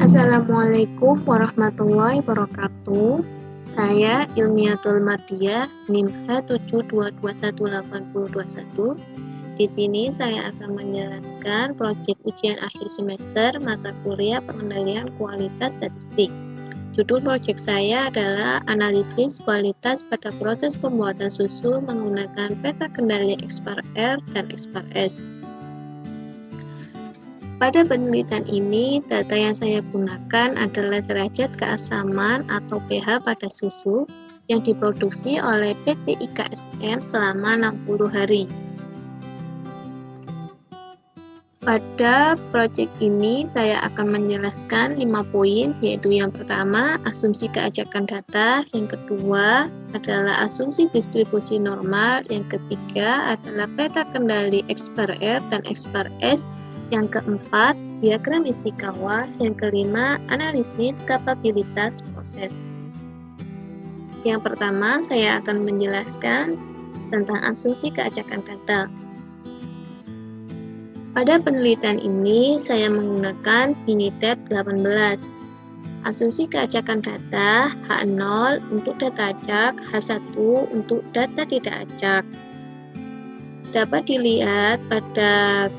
Assalamualaikum warahmatullahi wabarakatuh. Saya Ilmiatul Mardiah, NIM H72218021. Di sini saya akan menjelaskan proyek ujian akhir semester mata kuliah pengendalian kualitas statistik. Judul proyek saya adalah analisis kualitas pada proses pembuatan susu menggunakan peta kendali X/R dan X/S. Pada penelitian ini, data yang saya gunakan adalah derajat keasaman atau pH pada susu yang diproduksi oleh PT IKSM selama 60 hari. Pada proyek ini, saya akan menjelaskan 5 poin, yaitu yang pertama, asumsi keajakan data, yang kedua adalah asumsi distribusi normal, yang ketiga adalah peta kendali X/R dan X/S, yang keempat, diagram Ishikawa. Yang kelima, analisis kapabilitas proses. Yang pertama, saya akan menjelaskan tentang asumsi keajakan data. Pada penelitian ini, saya menggunakan Minitab 18. Asumsi keajakan data, H0 untuk data acak, H1 untuk data tidak acak. Dapat dilihat pada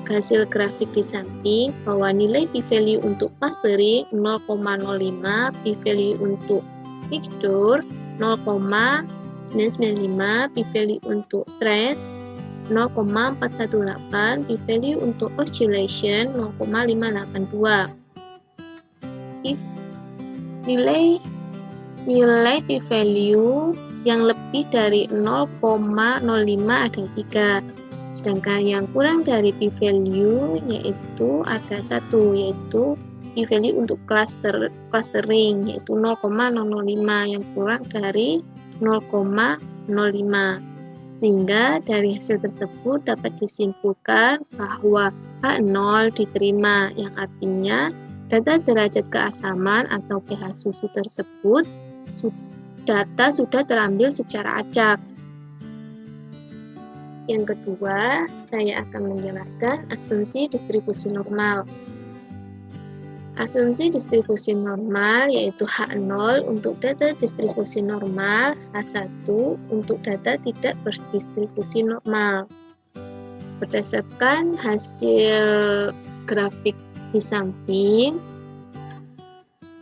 hasil grafik di samping bahwa nilai p-value untuk clustering 0,05, p-value untuk mixture 0,995, p-value untuk trace 0,418, p-value untuk oscillation 0,582. Nilai p-value yang lebih dari 0,05 ada 3. Sedangkan yang kurang dari p-value yaitu ada 1, yaitu p-value untuk clustering yaitu 0,005 yang kurang dari 0,05. Sehingga dari hasil tersebut dapat disimpulkan bahwa H0 diterima, yang artinya data derajat keasaman atau pH susu tersebut data sudah terambil secara acak. Yang kedua, saya akan menjelaskan asumsi distribusi normal. Asumsi distribusi normal yaitu H0 untuk data distribusi normal, H1 untuk data tidak berdistribusi normal. Berdasarkan hasil grafik di samping,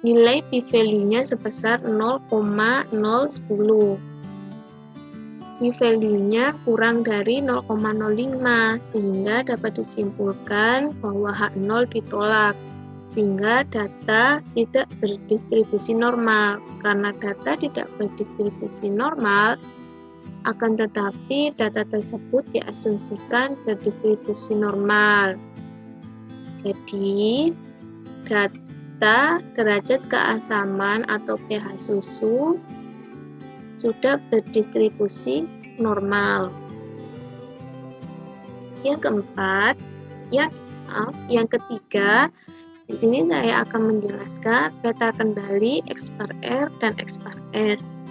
nilai p-value-nya sebesar 0,010. P-value-nya kurang dari 0,05 sehingga dapat disimpulkan bahwa H0 ditolak sehingga data tidak berdistribusi normal. Karena data tidak berdistribusi normal, akan tetapi data tersebut diasumsikan berdistribusi normal. Jadi data derajat keasaman atau pH susu sudah berdistribusi normal. Yang keempat, yang ketiga, di sini saya akan menjelaskan peta kendali X/R dan X/S.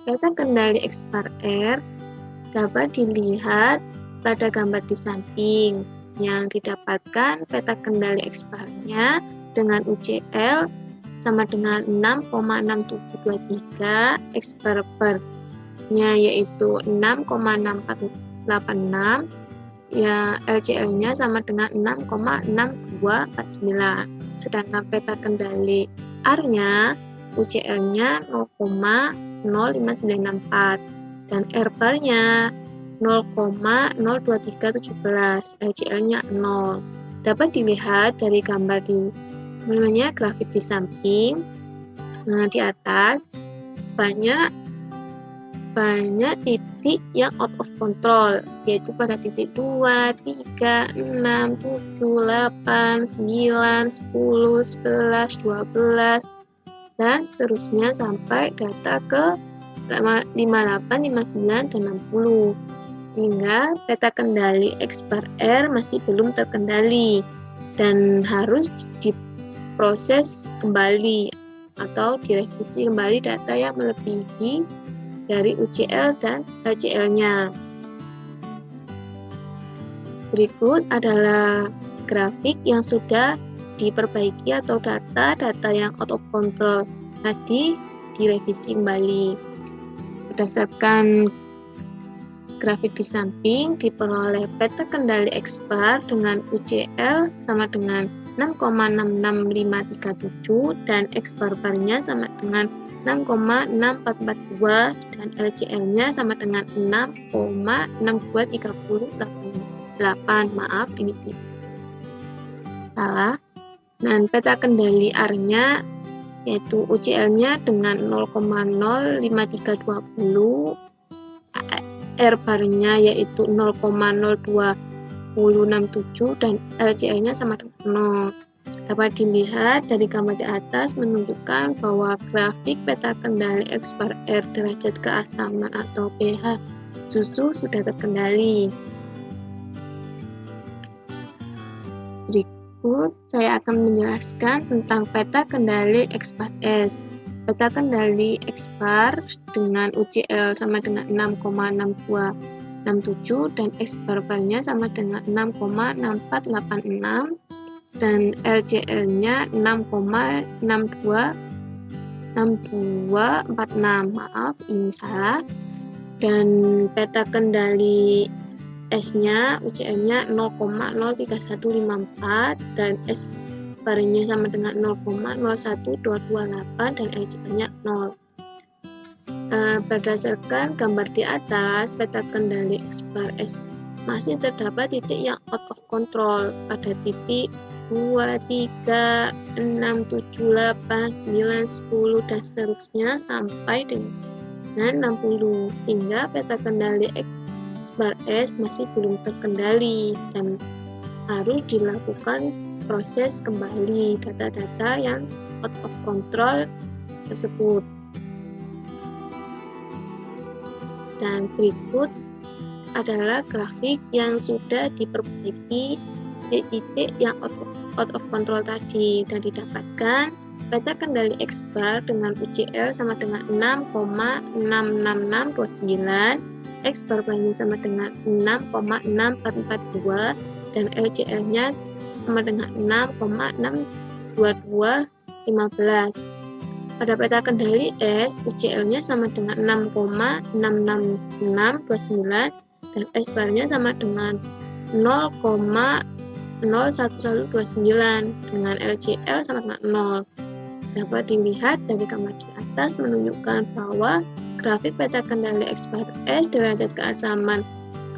Peta kendali X/R dapat dilihat pada gambar di samping, yang didapatkan peta kendali X/R-nya dengan UCL sama dengan 6,6723 X/R-nya yaitu 6,6486, ya LCL-nya sama dengan 6,6249. Sedangkan peta kendali R-nya UCL-nya 0,05964 dan R-bar-nya 0,02317, LCL-nya 0. Dapat dilihat dari gambar di grafik di samping. Nah, di atas banyak titik yang out of control, yaitu pada titik 2, 3, 6, 7, 8, 9, 10, 11, 12 dan seterusnya sampai data ke 58, 59 dan 60. Sehingga peta kendali X/R masih belum terkendali dan harus diproses kembali atau direvisi kembali data yang melebihi dari UCL dan LCL-nya. Berikut adalah grafik yang sudah diperbaiki atau data yang out of control tadi direvisi kembali. Berdasarkan grafik di samping diperoleh peta kendali X bar dengan UCL sama dengan 6,66537 dan X bar-barnya sama dengan 6,6442 dan LCL-nya sama dengan 6,62388. Maaf, ini salah. Dan peta kendali R-nya yaitu UCL-nya dengan 0,05320, R-bar-nya yaitu 0,02067 dan LCL-nya sama dengan 0. Dapat dilihat dari gambar di atas menunjukkan bahwa grafik peta kendali X bar R derajat keasaman atau pH susu sudah terkendali. Berikut saya akan menjelaskan tentang peta kendali X bar S. Peta kendali X bar dengan UCL sama dengan 6,6267 dan X bar-barnya sama dengan 6,6486 dan LCL-nya 6,6246. Maaf, ini salah. Dan peta kendali S-nya, UCL-nya 0,03154 dan S barnya sama dengan 0,01228 dan LCL-nya 0. Berdasarkan gambar di atas, peta kendali X bar S masih terdapat titik yang out of control pada titik 2, 3, 6, 7, 8, 9, 10 dan seterusnya sampai dengan 60, sehingga peta kendali X bar S masih belum terkendali dan harus dilakukan proses kembali data-data yang out of control tersebut. Dan berikut adalah grafik yang sudah diperbaiki titik-titik yang out of control tadi dan didapatkan peta kendali X bar dengan UCL sama dengan 6,66629, X bar-barnya sama dengan 6,6442 dan LCL-nya sama dengan 6,62215. Pada peta kendali S, UCL-nya sama dengan 6,66629 dan S bar-nya sama dengan 0,01129 dengan LCL sama dengan 0. Dapat dilihat dari gambar di atas menunjukkan bahwa grafik peta kendali X bar S derajat keasaman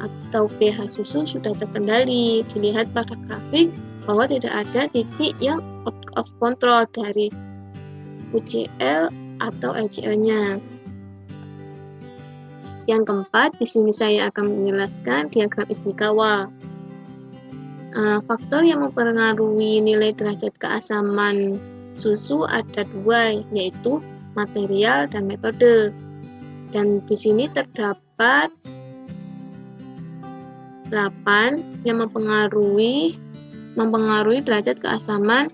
atau pH susu sudah terkendali. Dilihat pada grafik bahwa tidak ada titik yang out of control dari UCL atau LCL-nya. Yang keempat, di sini saya akan menjelaskan diagram Ishikawa. Faktor yang mempengaruhi nilai derajat keasaman susu ada dua, yaitu material dan metode. Dan di sini terdapat 8 yang mempengaruhi derajat keasaman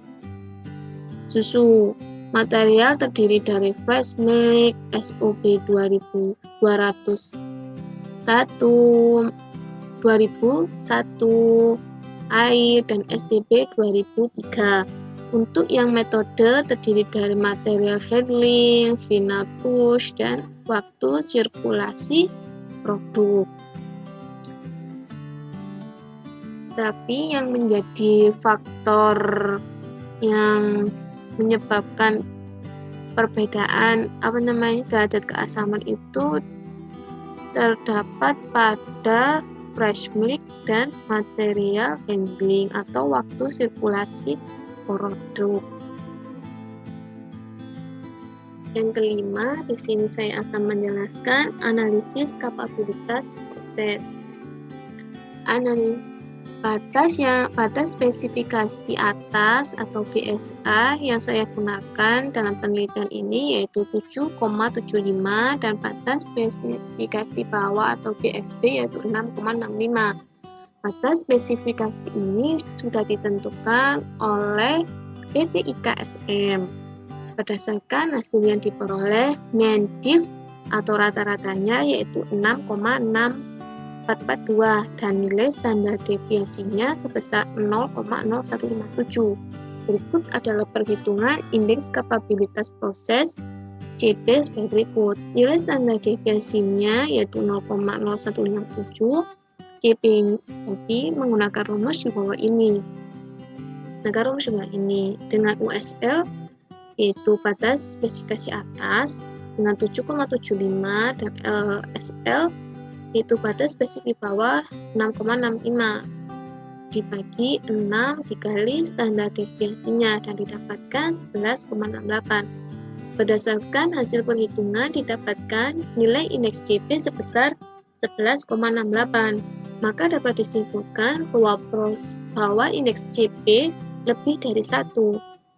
susu. Material terdiri dari fresh milk, SOB 2001, air, dan STB 2003. Untuk yang metode terdiri dari material handling, final push, dan waktu sirkulasi produk. Tapi yang menjadi faktor yang menyebabkan perbedaan derajat keasaman itu terdapat pada fresh milk dan material handling atau waktu sirkulasi produk. Yang kelima, di sini saya akan menjelaskan analisis kapabilitas proses. Batas spesifikasi atas atau BSA yang saya gunakan dalam penelitian ini yaitu 7,75 dan batas spesifikasi bawah atau BSB yaitu 6,65. Batas spesifikasi ini sudah ditentukan oleh PT IKSM. Berdasarkan hasil yang diperoleh NENDIF atau rata-ratanya yaitu 6,6442 dan nilai standar deviasinya sebesar 0,0157. Berikut adalah perhitungan indeks kapabilitas proses CP sebagai berikut. Nilai standar deviasinya yaitu 0,0157. CP tadi menggunakan rumus di bawah ini. Rumus di bawah ini dengan USL yaitu batas spesifikasi atas dengan 7,75 dan LSL yaitu batas spesifik bawah 6,65 dibagi 6 dikali standar deviasinya dan didapatkan 11,68. Berdasarkan hasil perhitungan didapatkan nilai indeks CP sebesar 11,68. Maka dapat disimpulkan bahwa indeks CP lebih dari 1,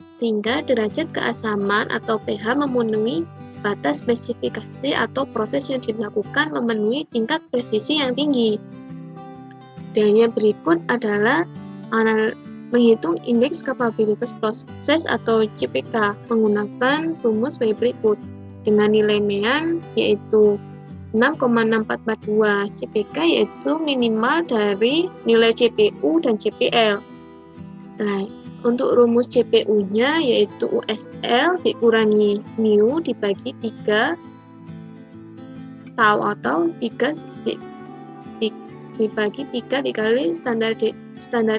sehingga derajat keasaman atau pH memenuhi batas spesifikasi atau proses yang dilakukan memenuhi tingkat presisi yang tinggi. Dan yang berikut adalah menghitung indeks kapabilitas proses atau CPK menggunakan rumus sebagai berikut. Dengan nilai mean yaitu 6,6442, CPK yaitu minimal dari nilai CPU dan CPL. Nah, untuk rumus CPU-nya yaitu USL dikurangi mu dibagi 3 tau atau 3 dibagi 3 dikali standar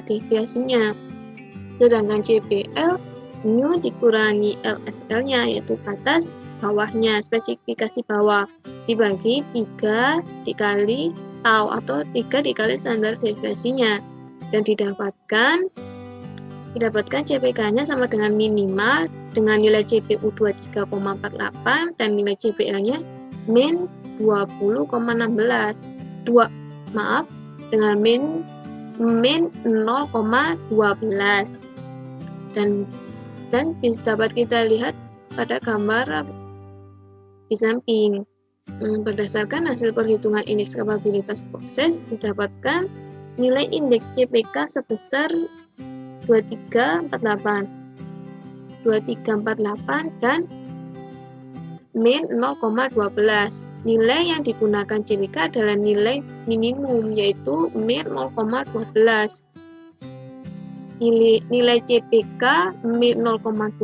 deviasinya. Sedangkan CPL mu dikurangi LSL-nya yaitu batas bawahnya, spesifikasi bawah dibagi 3 dikali tau atau 3 dikali standar deviasinya dan didapatkan CPK-nya sama dengan minimal dengan nilai CPU 23,48 dan nilai CPL-nya min 20,16 dengan min 0,12 dan dapat kita lihat pada gambar di samping. Berdasarkan hasil perhitungan indeks kapabilitas proses didapatkan nilai indeks CPK sebesar 2348 dan min 0,12. Nilai yang digunakan CPK adalah nilai minimum yaitu min 0,12. Nilai CPK min 0,12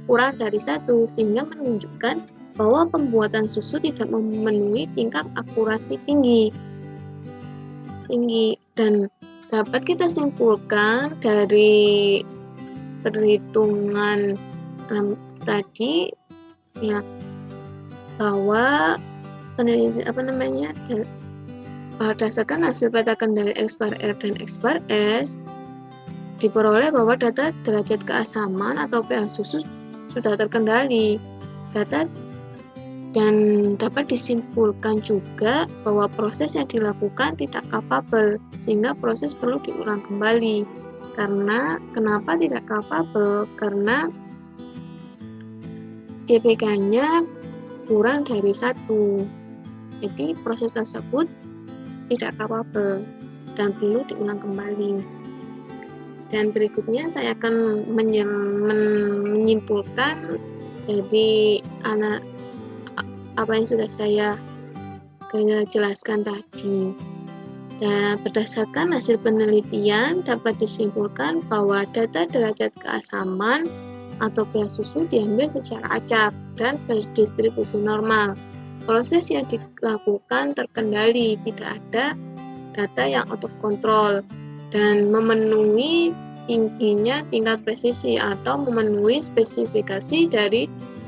kurang dari 1 sehingga menunjukkan bahwa pembuatan susu tidak memenuhi tingkat akurasi tinggi dan dapat kita simpulkan dari perhitungan tadi ya bahwa berdasarkan hasil peta kendali X bar R dan X bar S diperoleh bahwa data derajat keasaman atau pH susu sudah terkendali. Dan dapat disimpulkan juga bahwa proses yang dilakukan tidak capable sehingga proses perlu diulang kembali. Kenapa tidak capable? Karena CPK-nya kurang dari 1. Jadi proses tersebut tidak capable dan perlu diulang kembali. Dan berikutnya saya akan menyimpulkan dari apa yang sudah saya jelaskan tadi. Dan berdasarkan hasil penelitian dapat disimpulkan bahwa data derajat keasaman atau pH susu diambil secara acak dan berdistribusi normal. Proses yang dilakukan terkendali, tidak ada data yang out of control dan memenuhi tingginya tingkat presisi atau memenuhi spesifikasi dari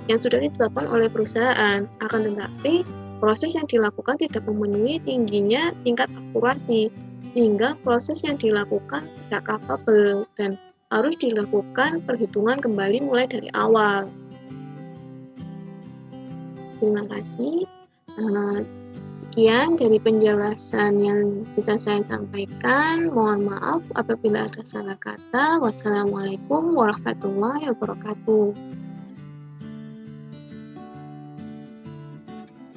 yang sudah ditetapkan oleh perusahaan. Akan tetapi, proses yang dilakukan tidak memenuhi tingginya tingkat akurasi, sehingga proses yang dilakukan tidak capable dan harus dilakukan perhitungan kembali mulai dari awal. Terima kasih. Sekian dari penjelasan yang bisa saya sampaikan. Mohon maaf apabila ada salah kata. Wassalamualaikum warahmatullahi wabarakatuh.